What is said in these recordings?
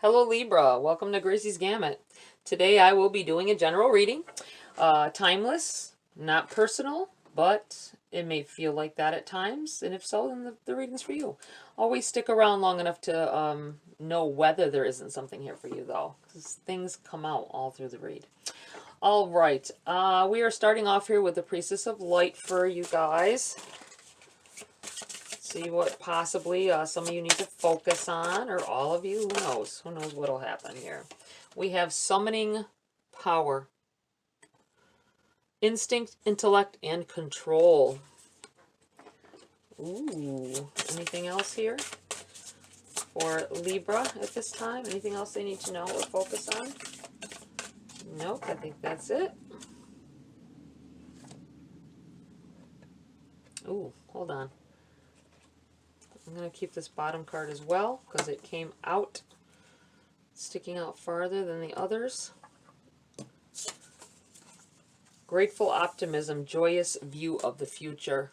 Hello Libra, welcome to Gracie's Gamut. Today I will be doing a general reading. Timeless, not personal, but it may feel like that at times, and if so, then the reading's for you. Always stick around long enough to know whether there isn't something here for you, though, because things come out all through the read. All right, we are starting off here with the Priestess of Light for you guys. See what possibly some of you need to focus on, or all of you. Who knows? Who knows what'll happen here? We have summoning power, instinct, intellect, and control. Ooh, anything else here for Libra at this time? Anything else they need to know or focus on? Nope, I think that's it. Ooh, hold on. I'm going to keep this bottom card as well because it came out, sticking out farther than the others. Grateful optimism, joyous view of the future.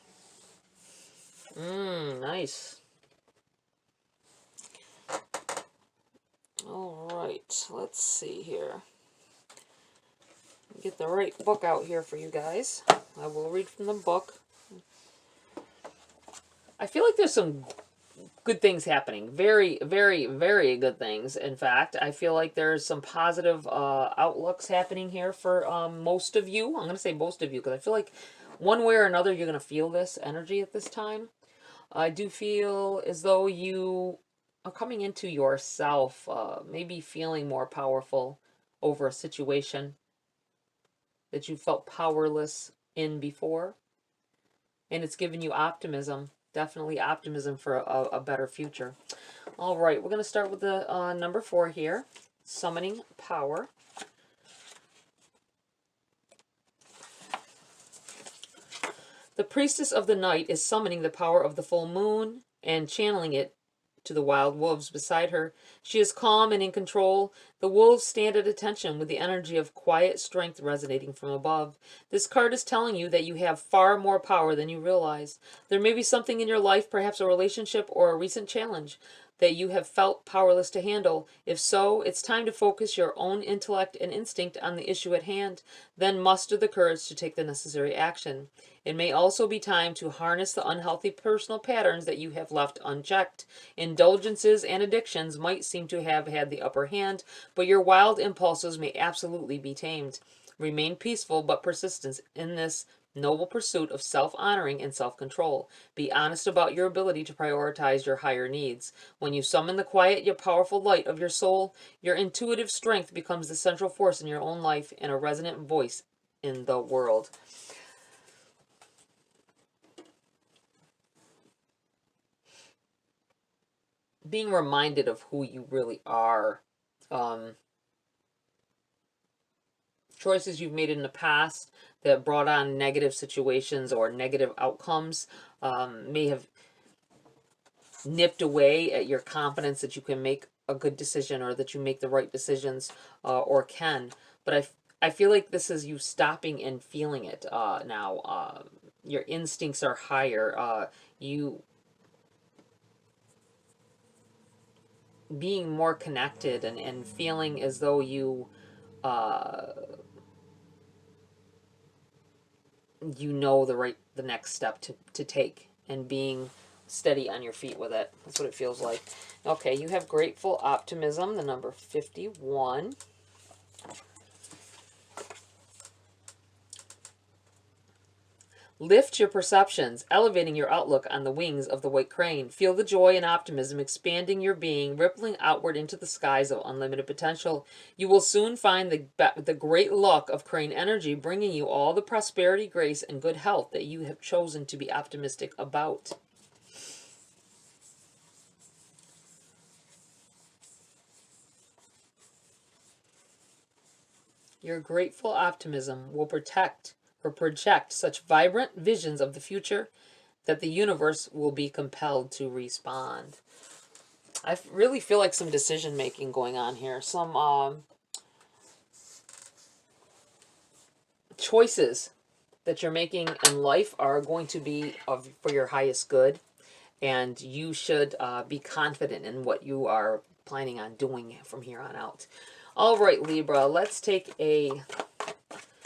Nice. All right, let's see here. Get the right book out here for you guys. I will read from the book. I feel like there's some good things happening. Very, very, very good things. In fact, I feel like there's some positive outlooks happening here for most of you. I'm going to say most of you because I feel like one way or another you're going to feel this energy at this time. I do feel as though you are coming into yourself, maybe feeling more powerful over a situation that you felt powerless in before. And it's given you optimism. Definitely optimism for a better future. All right, we're going to start with the number 4 here. Summoning power. The priestess of the night is summoning the power of the full moon and channeling it to the wild wolves beside her. She is calm and in control. The wolves stand at attention with the energy of quiet strength resonating from above. This card is telling you that you have far more power than you realize. There may be something in your life, perhaps a relationship or a recent challenge, that you have felt powerless to handle. If so, it's time to focus your own intellect and instinct on the issue at hand, then muster the courage to take the necessary action. It may also be time to harness the unhealthy personal patterns that you have left unchecked. Indulgences and addictions might seem to have had the upper hand, but your wild impulses may absolutely be tamed. Remain peaceful but persistent in this noble pursuit of self-honoring and self-control. Be honest about your ability to prioritize your higher needs. When you summon the quiet yet powerful light of your soul, your intuitive strength becomes the central force in your own life and a resonant voice in the world. Being reminded of who you really are. Choices you've made in the past that brought on negative situations or negative outcomes may have nipped away at your confidence that you can make a good decision or that you make the right decisions or can. But I feel like this is you stopping and feeling it now. Your instincts are higher. You being more connected and feeling as though you you know the next step to take, and being steady on your feet with it. That's what it feels like. Okay, you have grateful optimism, the number 51. Lift your perceptions, elevating your outlook on the wings of the white crane. Feel the joy and optimism expanding your being, rippling outward into the skies of unlimited potential. You will soon find the great luck of crane energy bringing you all the prosperity, grace, and good health that you have chosen to be optimistic about. Your grateful optimism will project such vibrant visions of the future that the universe will be compelled to respond. I really feel like some decision making going on here. Some choices that you're making in life are going to be for your highest good. And you should be confident in what you are planning on doing from here on out. All right, Libra, let's take a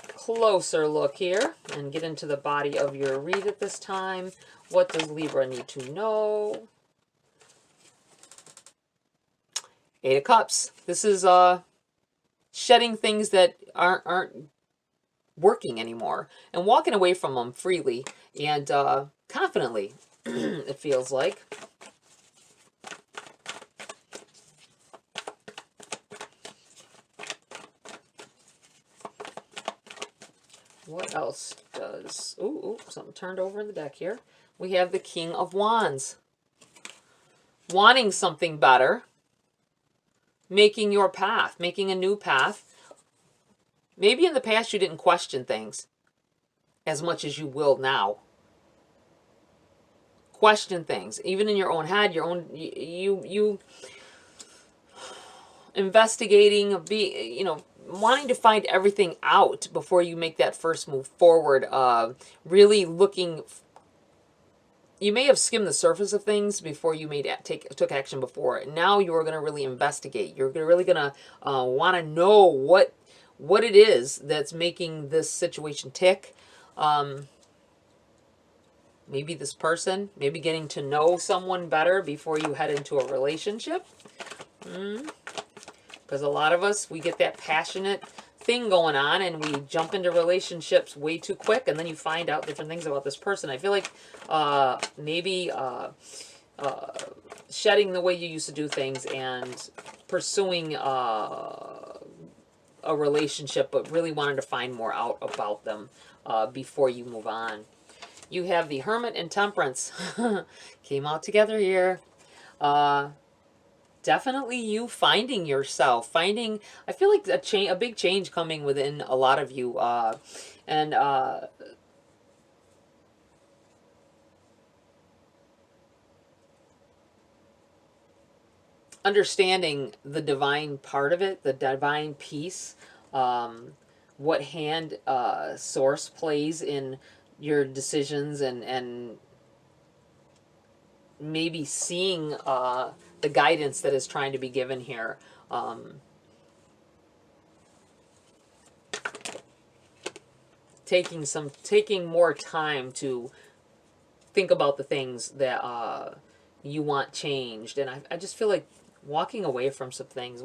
closer look here and get into the body of your read at this time. What does Libra need to know? Eight of Cups. This is shedding things that aren't working anymore and walking away from them freely and confidently, it feels like. What else does... Ooh, something turned over in the deck here. We have the King of Wands. Wanting something better. Making your path. Making a new path. Maybe in the past you didn't question things as much as you will now. Question things. Even in your own head, your own... You investigating, wanting to find everything out before you make that first move forward. Really looking... You may have skimmed the surface of things before you took action before. Now you're going to really investigate. You're really going to want to know what it is that's making this situation tick. Maybe this person, maybe getting to know someone better before you head into a relationship. Because a lot of us, we get that passionate thing going on and we jump into relationships way too quick, and then you find out different things about this person. I feel like maybe shedding the way you used to do things and pursuing a relationship, but really wanting to find more out about them before you move on. You have the Hermit and Temperance. Came out together here. Definitely you finding yourself, I feel like a big change coming within a lot of you, and understanding the divine part of it, the divine piece, what hand source plays in your decisions, and maybe seeing the guidance that is trying to be given here. Taking more time to think about the things that you want changed. And I just feel like walking away from some things,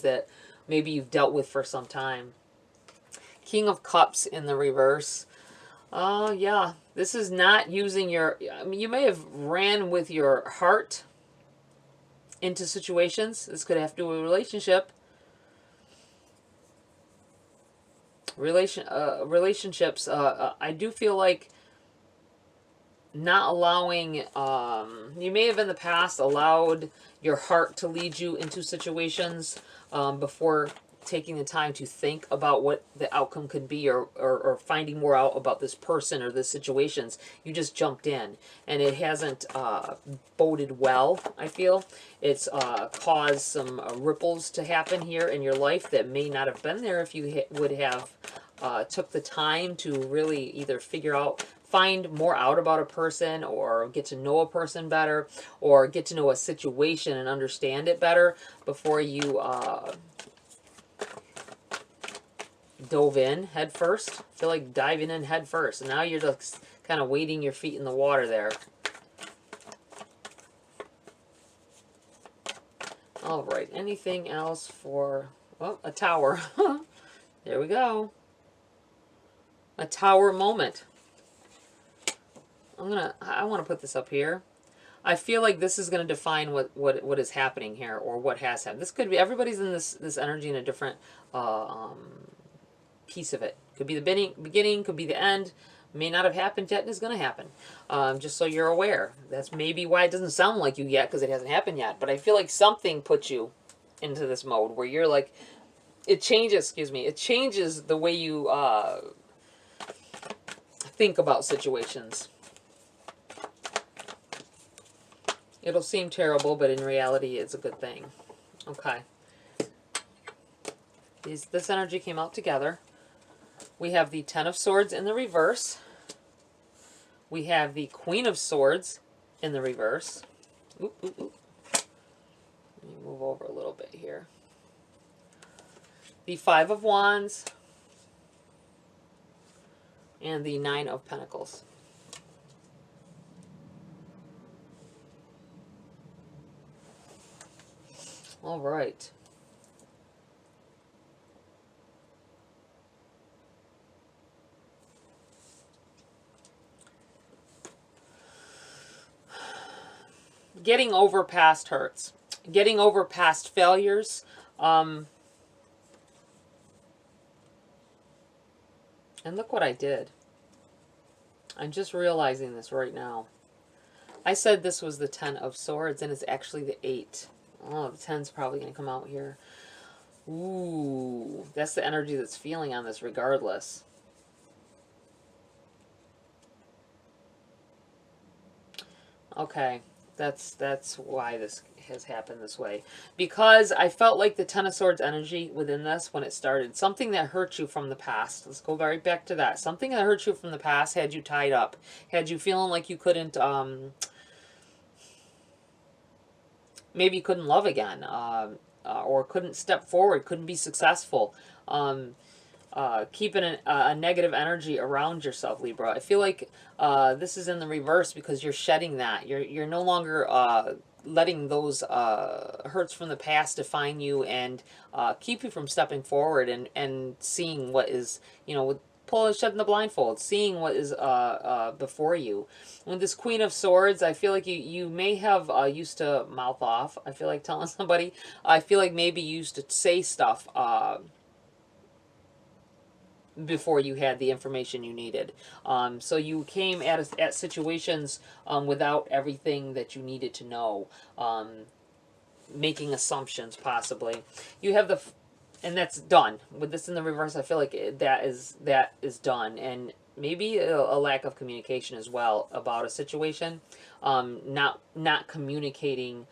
that maybe you've dealt with for some time. King of Cups in the reverse. Yeah, this is not using your... you may have ran with your heart into situations. This could have to do with a relationship. Relationships. I do feel like not allowing... you may have in the past allowed your heart to lead you into situations before taking the time to think about what the outcome could be, or finding more out about this person or the situations. You just jumped in, and it hasn't boded well, I feel. It's caused some ripples to happen here in your life that may not have been there if you would have took the time to really either find more out about a person, or get to know a person better, or get to know a situation and understand it better before you dove in head first. I feel like diving in head first, and now you're just kind of wading your feet in the water there. All right, anything else for... well, a tower. There we go. A tower moment. I want to put this up here. I feel like this is going to define what is happening here, or what has happened. This could be... everybody's in this energy in a different piece of it. Could be the beginning, could be the end. May not have happened yet and is going to happen. Just so you're aware. That's maybe why it doesn't sound like you yet, because it hasn't happened yet. But I feel like something puts you into this mode where you're like... it changes the way you think about situations. It'll seem terrible, but in reality, it's a good thing. Okay. This energy came out together. We have the Ten of Swords in the reverse. We have the Queen of Swords in the reverse. Oop, oop, oop. Let me move over a little bit here. The Five of Wands. And the Nine of Pentacles. All right. Getting over past hurts. Getting over past failures. And look what I did. I'm just realizing this right now. I said this was the Ten of Swords, and it's actually the 8. Oh, the 10's probably going to come out here. Ooh, that's the energy that's feeling on this regardless. Okay, that's why this has happened this way. Because I felt like the Ten of Swords energy within this when it started. Something that hurt you from the past. Let's go right back to that. Something that hurt you from the past had you tied up. Had you feeling like you couldn't, maybe you couldn't love again. Or couldn't step forward, couldn't be successful. Keeping a negative energy around yourself, Libra. I feel like this is in the reverse because you're shedding that. You're no longer letting those hurts from the past define you and keep you from stepping forward and seeing what is, you know, shedding the blindfold, seeing what is before you. With this Queen of Swords, I feel like you may have used to mouth off. I feel like telling somebody. I feel like maybe you used to say stuff before you had the information you needed. So you came at situations without everything that you needed to know, making assumptions possibly. You have the, and that's done. With this in the reverse, I feel like that is done. And maybe a lack of communication as well about a situation, not communicating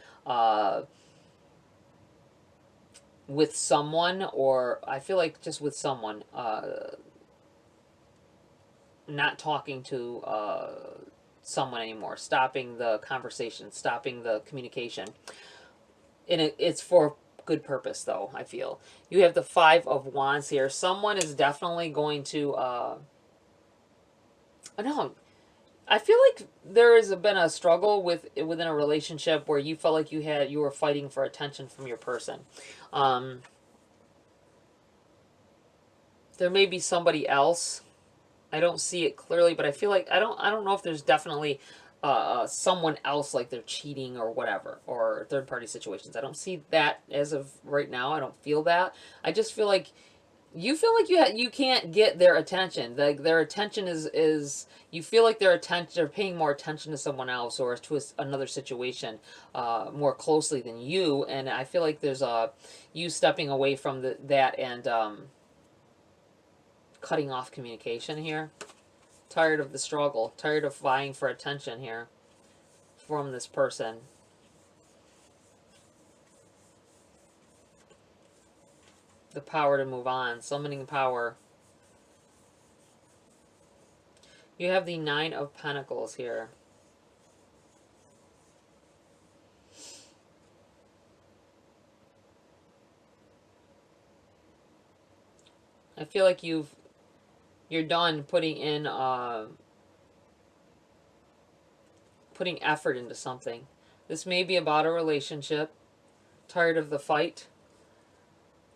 with someone, or I feel like just with someone, not talking to someone anymore, stopping the conversation, stopping the communication. And it's for good purpose, though, I feel. You have the Five of Wands here. Someone is definitely going to, I feel like there has been a struggle within a relationship where you felt like you were fighting for attention from your person. There may be somebody else. I don't see it clearly, but I feel like I don't know if there's definitely someone else, like they're cheating or whatever, or third party situations. I don't see that as of right now. I don't feel that. I just feel like you feel like you can't get their attention. Like their attention is you feel like they're paying more attention to someone else or to another situation more closely than you. And I feel like there's you stepping away from that and cutting off communication here. Tired of the struggle. Tired of vying for attention here from this person. The power to move on. Summoning power. You have the Nine of Pentacles here. I feel like you're done putting in putting effort into something. This may be about a relationship. Tired of the fight.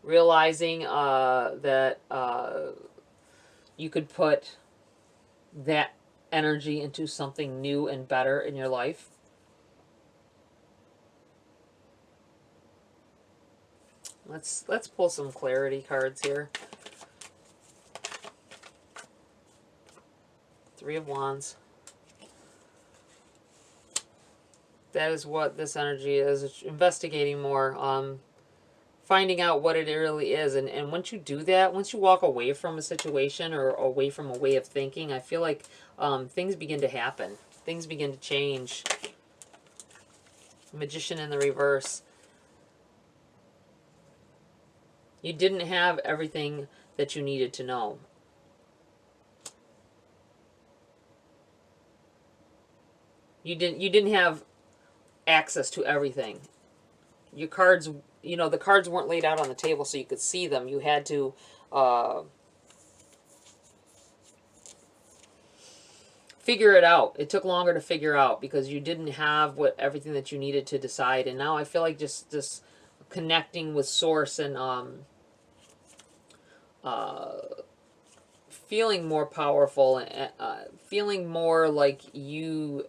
Realizing that you could put that energy into something new and better in your life. Let's pull some clarity cards here. Three of Wands. That is what this energy is. It's investigating more. Finding out what it really is. And once you do that, once you walk away from a situation or away from a way of thinking, I feel like things begin to happen. Things begin to change. Magician in the reverse. You didn't have everything that you needed to know. You didn't have access to everything. Your cards, you know, the cards weren't laid out on the table so you could see them. You had to figure it out. It took longer to figure out because you didn't have everything that you needed to decide. And now I feel like just this connecting with source and feeling more powerful and feeling more like you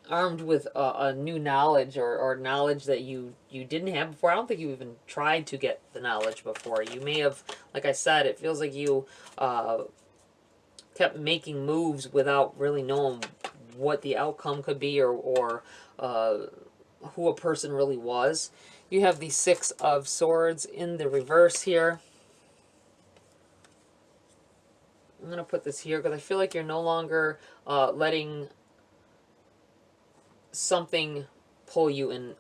armed with a new knowledge or knowledge that you didn't have before. I don't think you even tried to get the knowledge before. You may have, like I said, it feels like you kept making moves without really knowing what the outcome could be or who a person really was. You have the Six of Swords in the reverse here. I'm going to put this here because I feel like you're no longer letting something pull you in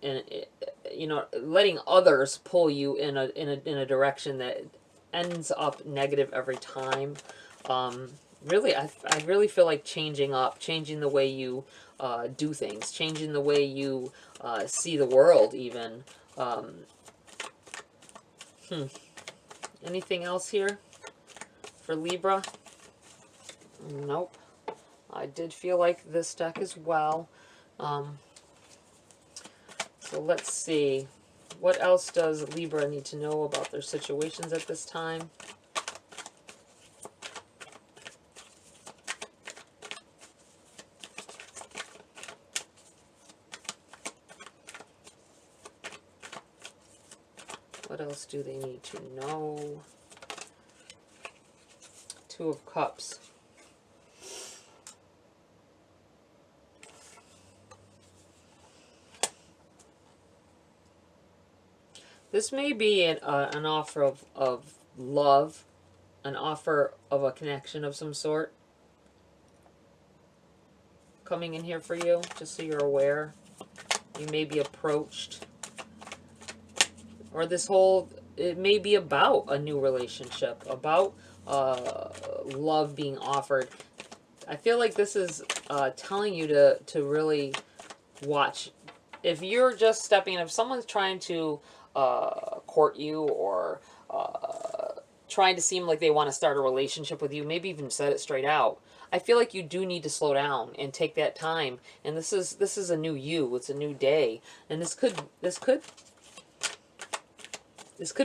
you know, letting others pull you in a direction that ends up negative every time. Really, I really feel like changing the way you do things, changing the way you see the world even. Anything else here for Libra? Nope. I did feel like this deck as well. So let's see. What else does Libra need to know about their situations at this time? What else do they need to know? Two of Cups. This may be an offer of love, an offer of a connection of some sort coming in here for you, just so you're aware. You may be approached. Or this whole, it may be about a new relationship, about love being offered. I feel like this is telling you to really watch. If you're just stepping in, if someone's trying to court you or trying to seem like they want to start a relationship with you, maybe even said it straight out, I feel like you do need to slow down and take that time. And this is a new you. It's a new day, and this could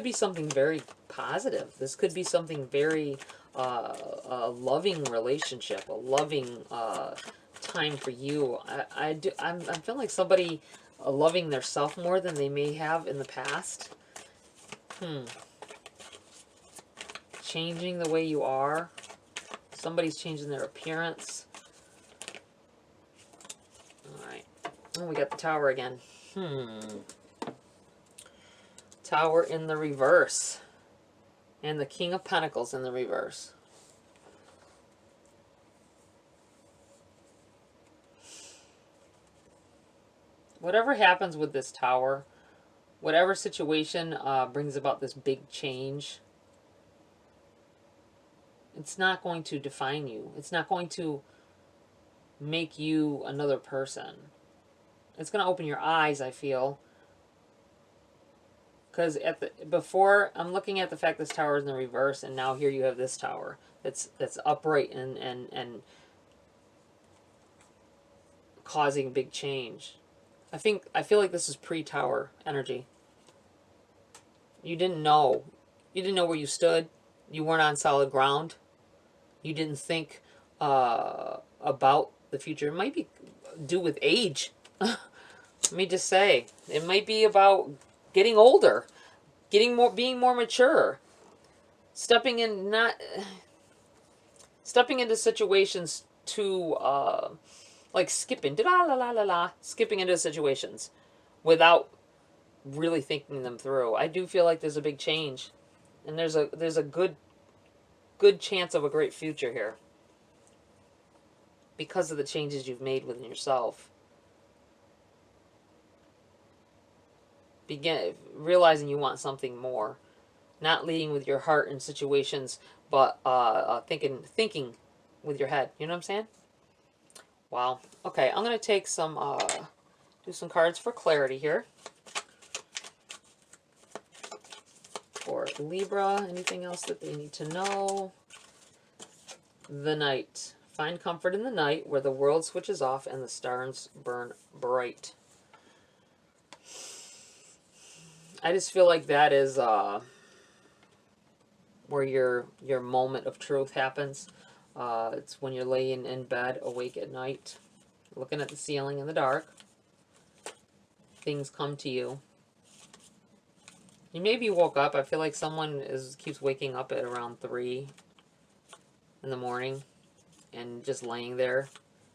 be something very positive. This could be something very a loving relationship, a loving time for you. I'm feeling like somebody loving their self more than they may have in the past. Changing the way you are. Somebody's changing their appearance. All right. Oh, we got the Tower again. Tower in the reverse. And the King of Pentacles in the reverse. Whatever happens with this Tower, whatever situation brings about this big change, it's not going to define you. It's not going to make you another person. It's going to open your eyes, I feel. Because before, I'm looking at the fact this Tower is in the reverse, and now here you have this Tower that's upright and causing big change. I feel like this is pre-Tower energy. You didn't know. You didn't know where you stood. You weren't on solid ground. You didn't think about the future. It might be due with age. Let me just say, it might be about getting older, being more mature, stepping into situations to like skipping into situations without really thinking them through. I do feel like there's a big change, and there's a good chance of a great future here because of the changes you've made within yourself. Begin realizing you want something more, not leading with your heart in situations, but thinking with your head. You know what I'm saying? Wow. Okay, I'm going to take some, do some cards for clarity here. For Libra, anything else that they need to know? The night. Find comfort in the night where the world switches off and the stars burn bright. I just feel like that is where your moment of truth happens. It's when you're laying in bed, awake at night, looking at the ceiling in the dark. Things come to you. You maybe woke up. I feel like someone keeps waking up at around 3 in the morning and just laying there.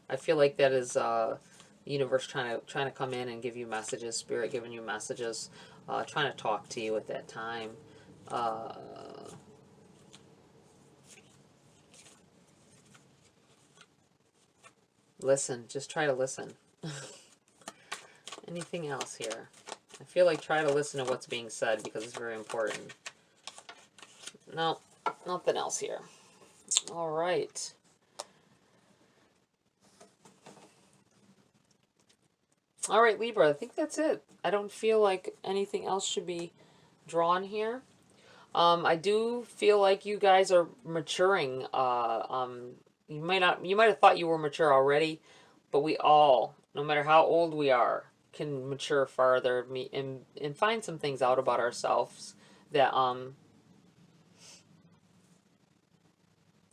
I feel like that is the universe trying to come in and give you messages, spirit giving you messages, trying to talk to you at that time. Listen, just try to listen. Anything else here? I feel like try to listen to what's being said because it's very important. No, nothing else here. All right. All right, Libra, I think that's it. I don't feel like anything else should be drawn here. I do feel like you guys are maturing. You might have thought you were mature already, but we all, no matter how old we are, can mature farther and find some things out about ourselves that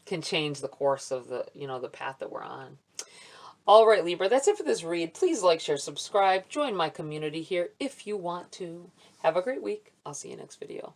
can change the course of the path that we're on. All right, Libra, that's it for this read. Please like, share, subscribe. Join my community here if you want to. Have a great week. I'll see you next video.